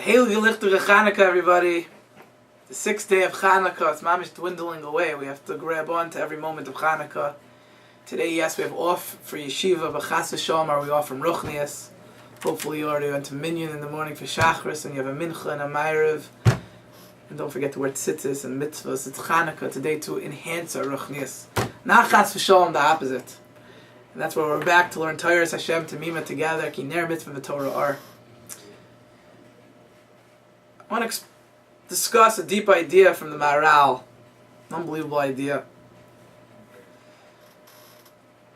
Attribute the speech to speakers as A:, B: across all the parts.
A: Hail Gelichtige Chanukah, everybody. The 6th day of Chanukah, it's mamish dwindling away. We have to grab on to every moment of Chanukah. Today, yes, we have off for yeshiva, but Chas v'Shalom are we off from Ruchnias. Hopefully you already went to Minyan in the morning for Shachris, and you have a Mincha and a Ma'ariv. And don't forget to wear tzitzis and mitzvahs. It's Chanukah today to enhance our Ruchnias. Not Chas v'Shalom, the opposite. And that's where we're back to learn Torah Hashem Tamima together. Ki ner mitzvah v'Torah are. I want to discuss a deep idea from the Maharal. An unbelievable idea.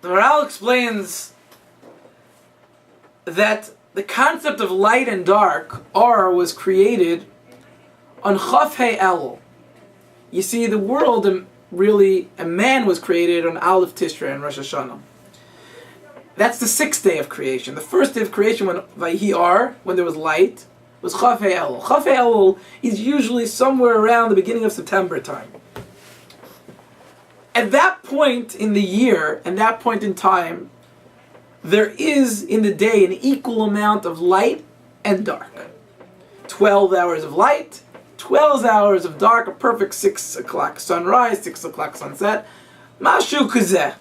A: The Maharal explains that the concept of light and dark, or, was created on Chaf Hei Elul. You see, the world, really, a man was created on Aleph Tishrei and Rosh Hashanah. That's the 6th day of creation. The first day of creation, when Vayhi Ar, when there was light, was Chaf Hei Elul. Chaf Hei Elul is usually somewhere around the beginning of September time. At that point in the year, and that point in time, there is in the day an equal amount of light and dark. 12 hours of light, 12 hours of dark, a perfect 6 o'clock sunrise, 6 o'clock sunset. Mashu kazeh.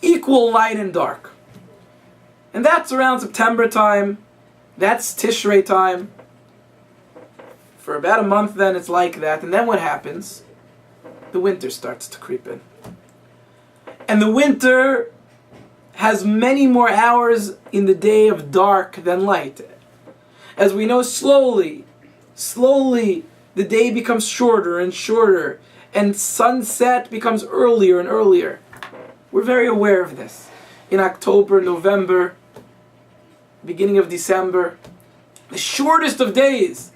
A: Equal light and dark. And that's around September time. That's Tishrei time. For about a month then it's like that. And then what happens? The winter starts to creep in. And the winter has many more hours in the day of dark than light. As we know, slowly, the day becomes shorter and shorter. And sunset becomes earlier and earlier. We're very aware of this. In October, November, beginning of December, the shortest of days,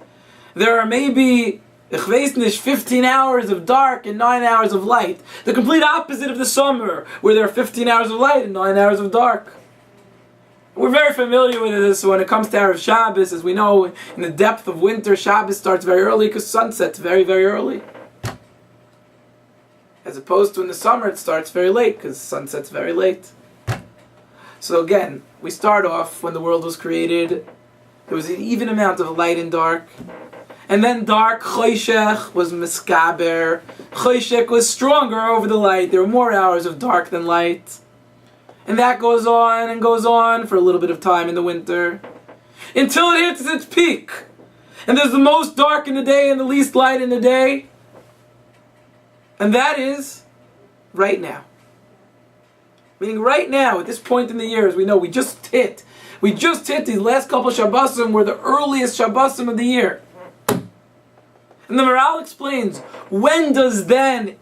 A: there are maybe 15 hours of dark and 9 hours of light. The complete opposite of the summer, where there are 15 hours of light and 9 hours of dark. We're very familiar with this when it comes to Erev Shabbos. As we know, in the depth of winter, Shabbos starts very early because sunset's very, very early. As opposed to in the summer, it starts very late because sunset's very late. So again, we start off when the world was created. There was an even amount of light and dark. And then dark, choshech, was miskaber. Choshech was stronger over the light. There were more hours of dark than light. And that goes on and goes on for a little bit of time in the winter. Until it hits its peak. And there's the most dark in the day and the least light in the day. And that is right now. Meaning right now, at this point in the year, as we know, we just hit these last couple of Shabbosim were the earliest Shabbosim of the year. And the Maharal explains, when does then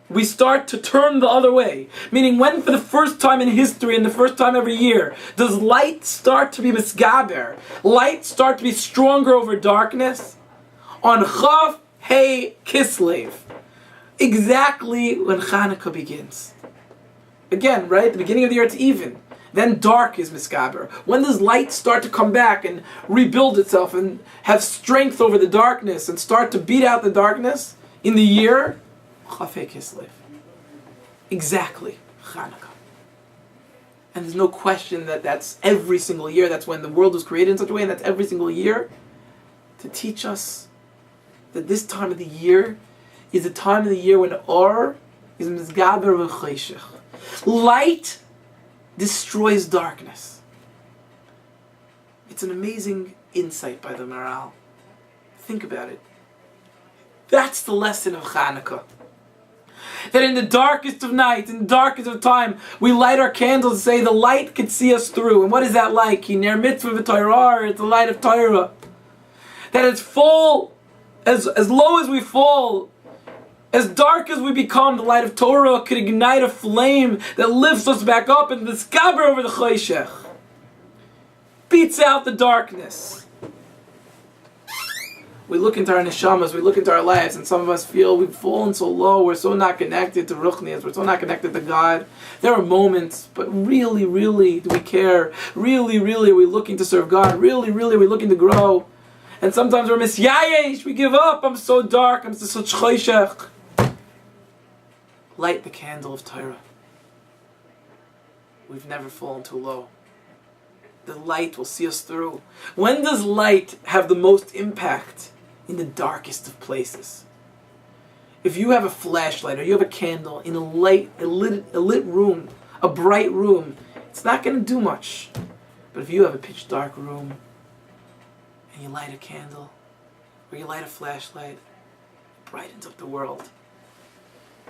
A: we start to turn the other way? Meaning, when for the first time in history and the first time every year, does light start to be misgaber? Light start to be stronger over darkness? On Chav Hei Kislev. Exactly when Chanukah begins. Again, right? At the beginning of the year it's even. Then dark is miskaber. When does light start to come back and rebuild itself and have strength over the darkness and start to beat out the darkness? In the year Chafei Kislev. Exactly. Chanukah. And there's no question that that's every single year. That's when the world was created in such a way, and that's every single year to teach us that this time of the year is the time of the year when Or is Mizgaber v'Choshech. Light destroys darkness. It's an amazing insight by the Maharal. Think about it. That's the lesson of Chanukah. That in the darkest of night, in the darkest of time, we light our candles and say the light could see us through. And what is that like? Ki ner mitzvah v'Torah, it's the light of Torah. That it's full, as low as we fall, as dark as we become, the light of Torah could ignite a flame that lifts us back up and miskaber over the choshech. Beats out the darkness. We look into our neshamas, we look into our lives, and some of us feel we've fallen so low, we're so not connected to Ruchnias, we're so not connected to God. There are moments, but really, really do we care? Really, really are we looking to serve God? Really, really are we looking to grow? And sometimes we're misyayesh, we give up, I'm so dark, I'm such choshech. Light the candle of Torah. We've never fallen too low. The light will see us through. When does light have the most impact? In the darkest of places. If you have a flashlight or you have a candle in a lit room, a bright room, it's not going to do much. But if you have a pitch dark room and you light a candle or you light a flashlight, it brightens up the world.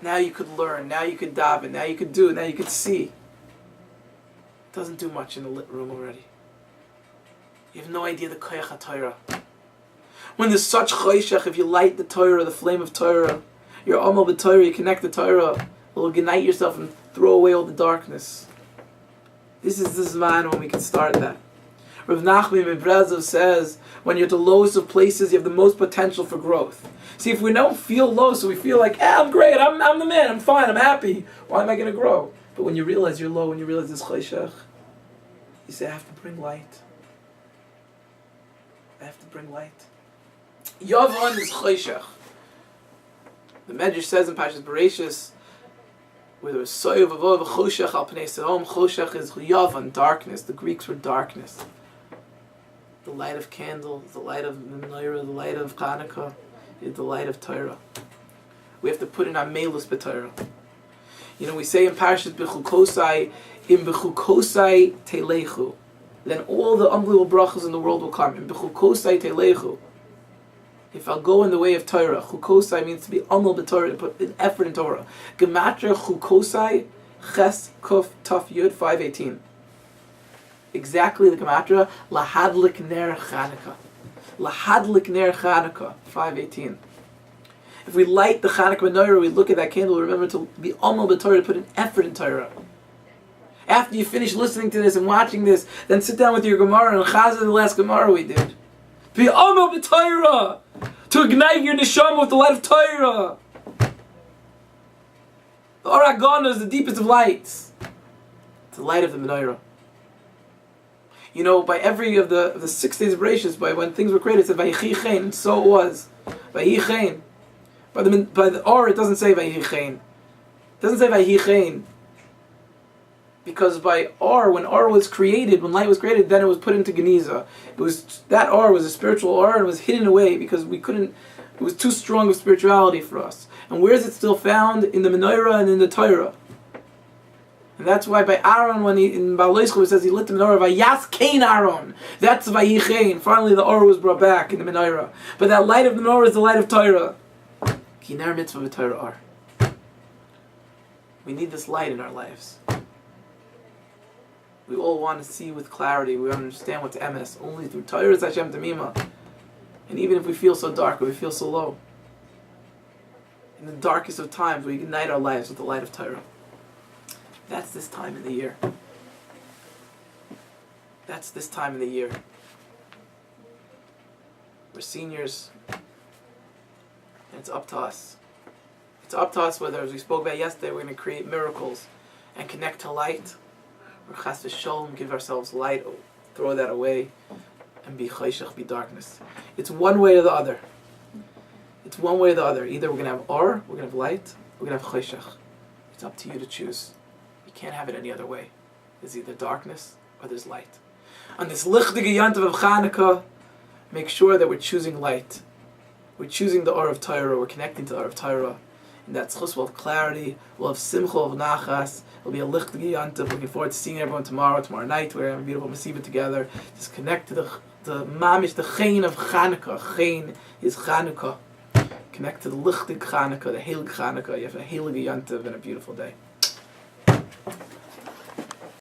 A: Now you could learn, now you could daven, now you could do it, now you could see. It doesn't do much in a lit room already. You have no idea the koyach HaTorah. When there's such choshech, if you light the Torah, the flame of Torah, you're amal b'Torah, you connect the Torah, it will ignite yourself and throw away all the darkness. This is the zman when we can start that. Rav Nachman ben Brezov says, when you're at the lowest of places, you have the most potential for growth. See, if we don't feel low, so we feel like, I'm great, I'm the man, I'm fine, I'm happy, why am I going to grow? But when you realize you're low, when you realize there's choshech, you say, I have to bring light. I have to bring light. Yavan is choshech. The Medrash says in Parshas Bereshis, where there was soyev avov choshech al pnei sehom, choshech is yavan, darkness. The Greeks were darkness. The light of candles, the light of menorah, the light of Chanukah, is the light of Torah. We have to put in our melus b'Torah. You know, we say in Parshas Bechukosai, in Bechukosai telechu, then all the unbelievable brachas in the world will come. In Bechukosai telechu. If I'll go in the way of Torah, chukosai means to be amal b'Torah, to put an effort in Torah. Gematria chukosai, ches kuf taf yud 518. Exactly the gematria, lahadlik ner Chanukah. Lahadlik ner Chanukah 518. If we light the Chanukah menorah, we look at that candle, remember to be amal b'Torah, to put an effort in Torah. After you finish listening to this and watching this, then sit down with your Gemara and chazan the last Gemara we did. Be amal b'Torah, to ignite your neshama with the light of Torah. The Or HaGana is the deepest of lights. It's the light of the menorah. You know, by every of the 6 days of Bereshis, by when things were created, it said Vayichi Chen, so it was. Vayichi Chen. By the Or, it doesn't say Vayichi Chen. It doesn't say Vayichi Chen. Because by Or, when Or was created, when light was created, then it was put into Geniza. That Or was a spiritual Or and was hidden away because we couldn't, it was too strong of spirituality for us. And where is it still found? In the menorah and in the Torah. And that's why by Aaron, when in Baal Yisrael, it says he lit the menorah, Vayas Kain Aaron. That's Vayichein. Finally the Or was brought back in the menorah. But that light of the menorah is the light of Torah. Kinar mitzvah v'Torah Or. We need this light in our lives. We all want to see with clarity. We want to understand what's emes. Only through Torah is Hashem Tamima. And even if we feel so dark or we feel so low, in the darkest of times, we ignite our lives with the light of Torah. That's this time in the year. That's this time in the year. We're seniors. And it's up to us. It's up to us whether, as we spoke about yesterday, we're going to create miracles and connect to light, or chas v'sholom, give ourselves light, throw that away, and be choshech, be darkness. It's one way or the other. It's one way or the other. Either we're going to have or, we're going to have light, we're going to have choshech. It's up to you to choose. You can't have it any other way. There's either darkness or there's light. On this lichtige yantav of Chanukah, make sure that we're choosing light. We're choosing the Or of Torah, we're connecting to the Or of Torah. And that tzchus will have clarity, we'll have simcha of nachas, it'll be a lichtige yantav. Looking forward to seeing everyone tomorrow night. We're having a beautiful masibah together. Just connect to the mamish, the chen of Chanukah. Chen is Chanukah. Connect to the lichtig Chanukah, the heilig Chanukah. You have a heilige yantav and a beautiful day.